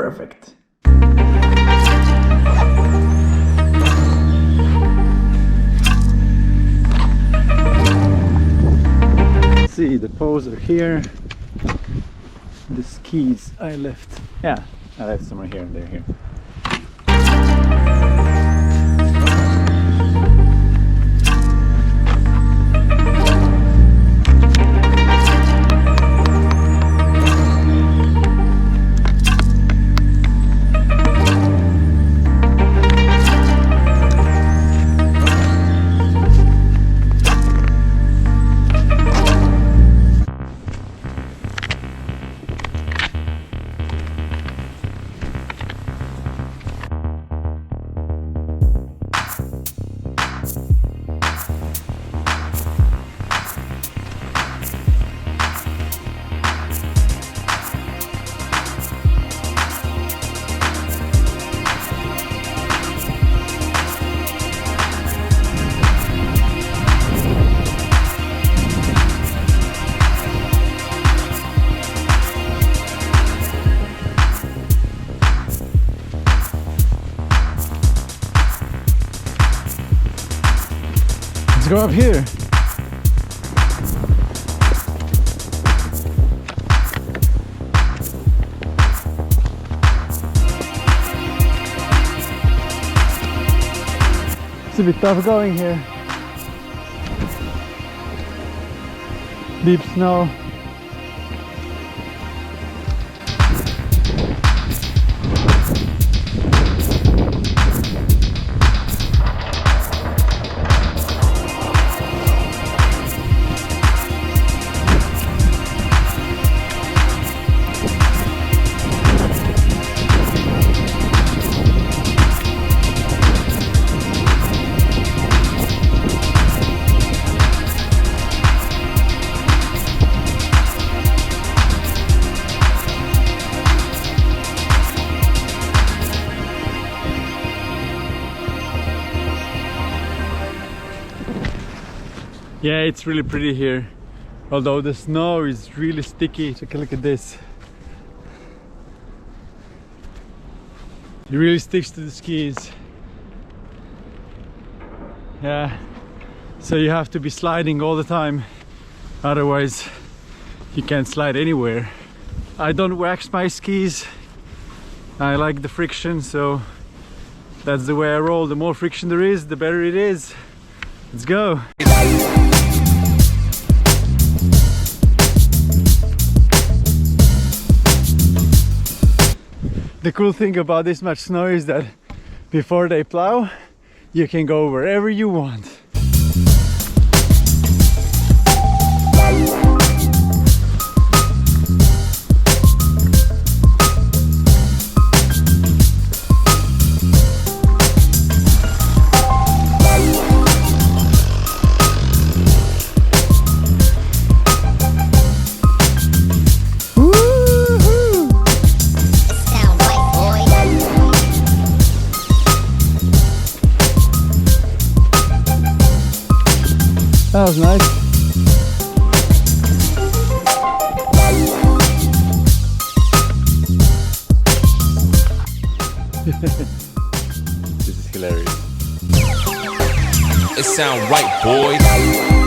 perfect. See, the poles are here. The skis I left. Yeah, I left somewhere here and they're here. Let's go up here. It's a bit tough going here. Deep snow. Yeah, it's really pretty here, although the snow is really sticky. Take a look at this. It really sticks to the skis. Yeah, so you have to be sliding all the time, otherwise you can't slide anywhere. I don't wax my skis. I like the friction, so that's the way I roll. The more friction there is, the better it is. Let's go. The cool thing about this much snow is that before they plow, you can go wherever you want. That was nice. This is hilarious. It sound right, boy.